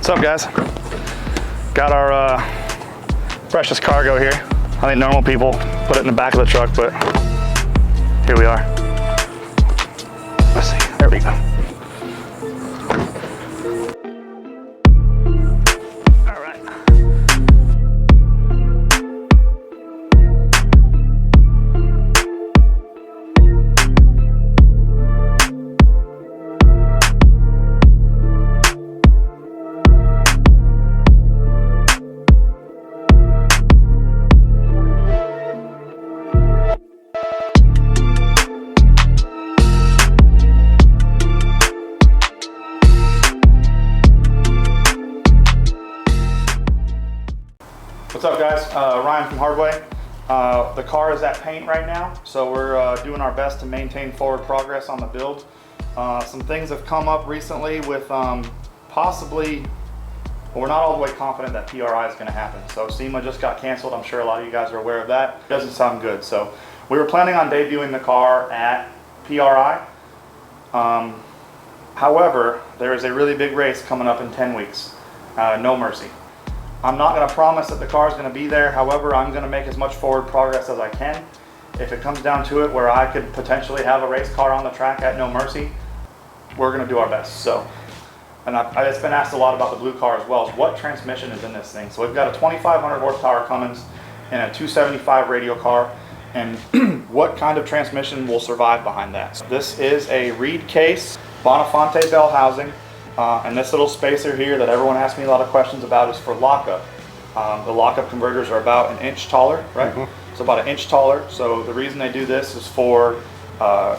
What's up, guys? Got our precious cargo here. I think normal people put it in the back of the truck, but here we are. Let's see, there we go. All right. What's up, guys? Ryan from Hardway. The car is at paint right now, so we're doing our best to maintain forward progress on the build. Some things have come up recently with possibly, well, we're not all the way confident that PRI is going to happen. So SEMA just got canceled. I'm sure a lot of you guys are aware of that. It doesn't sound good. So we were planning on debuting the car at PRI. However, there is a really big race coming up in 10 weeks. No mercy. I'm not going to promise that the car is going to be there. However, I'm going to make as much forward progress as I can. If it comes down to it where I could potentially have a race car on the track at No Mercy, we're going to do our best. So, and it's been asked a lot about the blue car as well, is what transmission is in this thing. So we've got a 2,500 horsepower Cummins and a 275 radial car, and what kind of transmission will survive behind that. So this is a reed case, Bonafonte bell housing. And this little spacer here that everyone asks me a lot of questions about is for lockup. The lockup converters are about an inch taller, right? Mm-hmm. So about an inch taller. So the reason they do this is for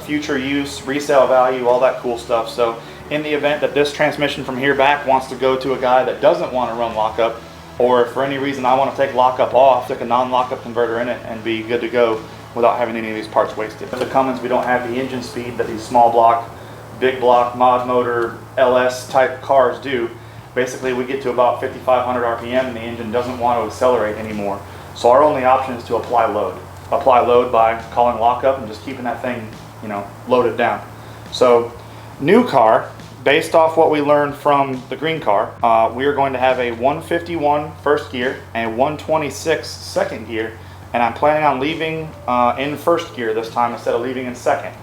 future use, resale value, all that cool stuff. So in the event that this transmission from here back wants to go to a guy that doesn't want to run lockup, or if for any reason I want to take lockup off, stick a non-lockup converter in it and be good to go without having any of these parts wasted. With the Cummins, we don't have the engine speed that these small block, big block, mod motor, LS type cars do. Basically, we get to about 5,500 RPM and the engine doesn't want to accelerate anymore. So our only option is to apply load. Apply load by calling lockup and just keeping that thing, you know, loaded down. So new car, based off what we learned from the green car, we are going to have a 151 first gear and a 126 second gear, and I'm planning on leaving in first gear this time instead of leaving in second.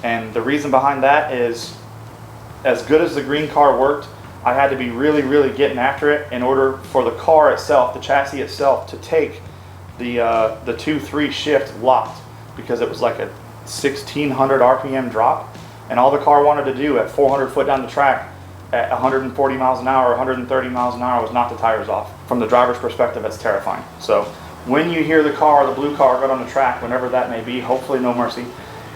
And the reason behind that is, as good as the green car worked, I had to be really, really getting after it in order for the car itself, the chassis itself, to take the 2-3 shift locked, because it was like a 1,600 RPM drop, and all the car wanted to do at 400 foot down the track at 140 miles an hour, 130 miles an hour was knock the tires off. From the driver's perspective, that's terrifying. So when you hear the car, the blue car, go on the track, whenever that may be, hopefully No Mercy,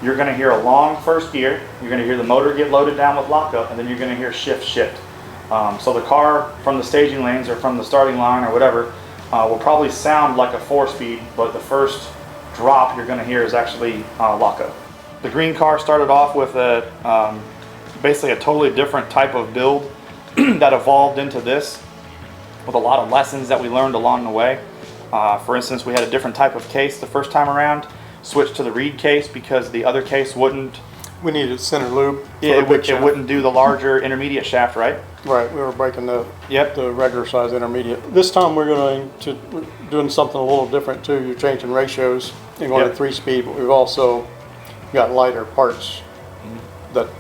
you're going to hear a long first gear, you're going to hear the motor get loaded down with lockup, and then you're going to hear shift. So the car from the staging lanes or from the starting line or whatever will probably sound like a 4-speed, but the first drop you're going to hear is actually lockup. The green car started off with basically a totally different type of build that evolved into this with a lot of lessons that we learned along the way. For instance, we had a different type of case the first time around. Switched to the reed case because the other case wouldn't. We needed center loop. Yeah, it wouldn't do the larger intermediate shaft, right? Right. We were breaking the regular size intermediate. This time we're doing something a little different too. You're changing ratios. You're going to 3-speed, but we've also got lighter parts that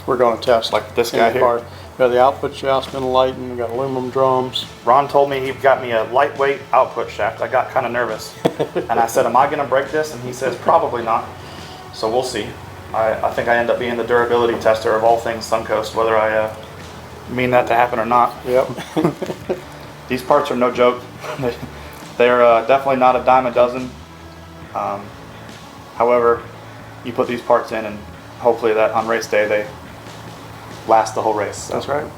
we're going to test. Like this guy here. Car. We got the output shaft's been lightened. We got aluminum drums. Ron told me he got me a lightweight output shaft. I got kind of nervous, and I said, "Am I going to break this?" And he says, "Probably not." So we'll see. I think I end up being the durability tester of all things Suncoast, whether I mean that to happen or not. Yep. These parts are no joke. They're definitely not a dime a dozen. However, you put these parts in, and hopefully that on race day they last the whole race. So that's right.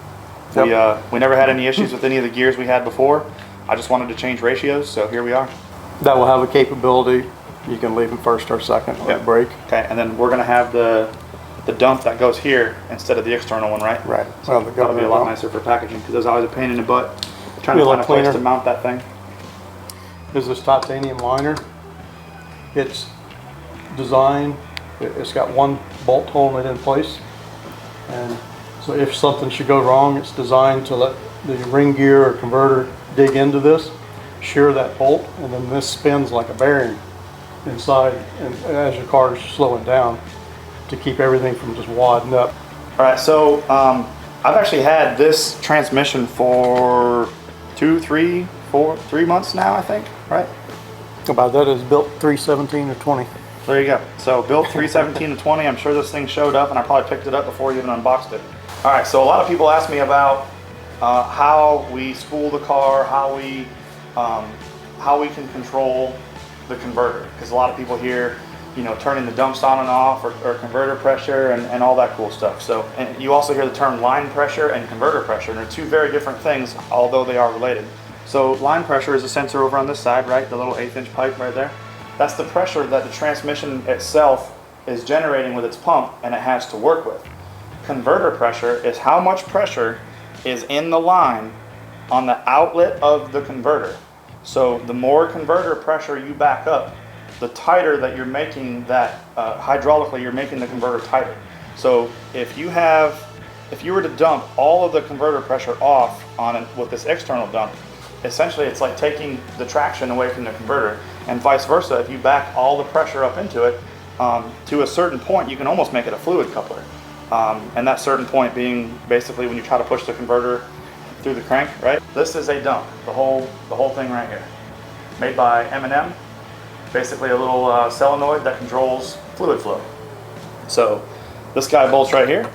Yep. We never had any issues with any of the gears we had before. I just wanted to change ratios, so here we are. That will have a capability. You can leave them first or second, let it break. Okay, and then we're going to have the dump that goes here instead of the external one, right? Right. So that'll be a lot nicer for packaging, because there's always a pain in the butt trying to find a place to mount that thing. This is this titanium liner. It's designed, it's got one bolt holding it in place, and so if something should go wrong, it's designed to let the ring gear or converter dig into this, shear that bolt, and then this spins like a bearing inside, and as your car is slowing down, to keep everything from just wadding up. All right, so I've actually had this transmission for 3 months now, I think, right? About that is built 317 or 20. There you go. So built 317 to 20. I'm sure this thing showed up, and I probably picked it up before you even unboxed it. All right, so a lot of people ask me about how we spool the car, how we can control the converter, because a lot of people hear, you know, turning the dumps on and off, or converter pressure, and all that cool stuff. So, and you also hear the term line pressure and converter pressure, and they're two very different things, although they are related. So line pressure is a sensor over on this side, right? The little 1/8 inch pipe right there. That's the pressure that the transmission itself is generating with its pump, and it has to work with. Converter pressure is how much pressure is in the line on the outlet of the converter. So the more converter pressure you back up, the tighter that you're making that, hydraulically you're making the converter tighter. So if you were to dump all of the converter pressure off on it with this external dump, essentially it's like taking the traction away from the converter, and vice versa. If you back all the pressure up into it, to a certain point, you can almost make it a fluid coupler. And that certain point being basically when you try to push the converter through the crank, right? This is a dump, the whole thing right here, made by M&M. Basically a little solenoid that controls fluid flow. So this guy bolts right here.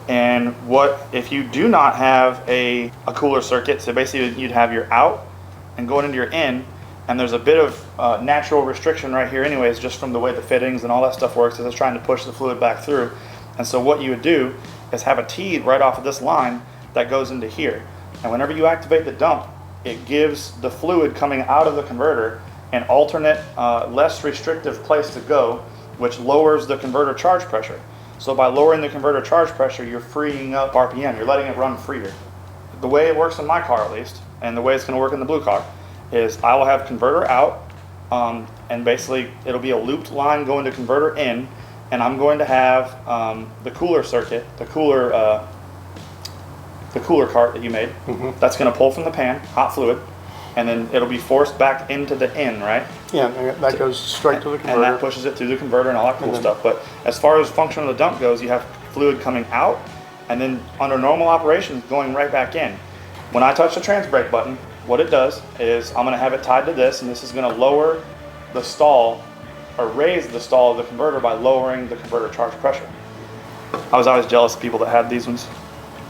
And what if you do not have a cooler circuit? So basically you'd have your out and going into your in, and there's a bit of natural restriction right here anyways, just from the way the fittings and all that stuff works, as it's trying to push the fluid back through. And so what you would do is have a teed right off of this line that goes into here. And whenever you activate the dump, it gives the fluid coming out of the converter an alternate, less restrictive place to go, which lowers the converter charge pressure. So by lowering the converter charge pressure, you're freeing up RPM, you're letting it run freer. The way it works in my car, at least, and the way it's gonna work in the blue car, is I will have converter out, and basically it'll be a looped line going to converter in, and I'm going to have the cooler circuit, the cooler cart that you made, that's gonna pull from the pan, hot fluid, and then it'll be forced back into the in, right? Yeah, and that goes straight to the converter. And that pushes it through the converter and all that cool stuff. But as far as function of the dump goes, you have fluid coming out, and then under normal operations going right back in. When I touch the trans brake button, what it does is I'm gonna have it tied to this, and this is gonna lower the stall, or raise the stall of the converter by lowering the converter charge pressure. I was always jealous of people that had these ones.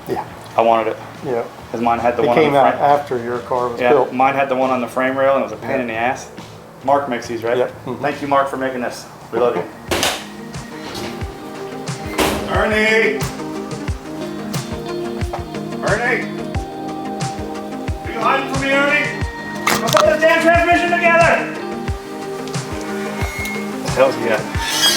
Yeah. I wanted it. Yeah. Because mine had the It one on came the out frame. after your car was built. Mine had the one on the frame rail, and it was a pain in the ass. Mark makes these, right? Yep. Thank you, Mark, for making this. We love you. Ernie! Ernie! Are you hiding from me, Ernie? Let's put this damn transmission together! What the hell's he at?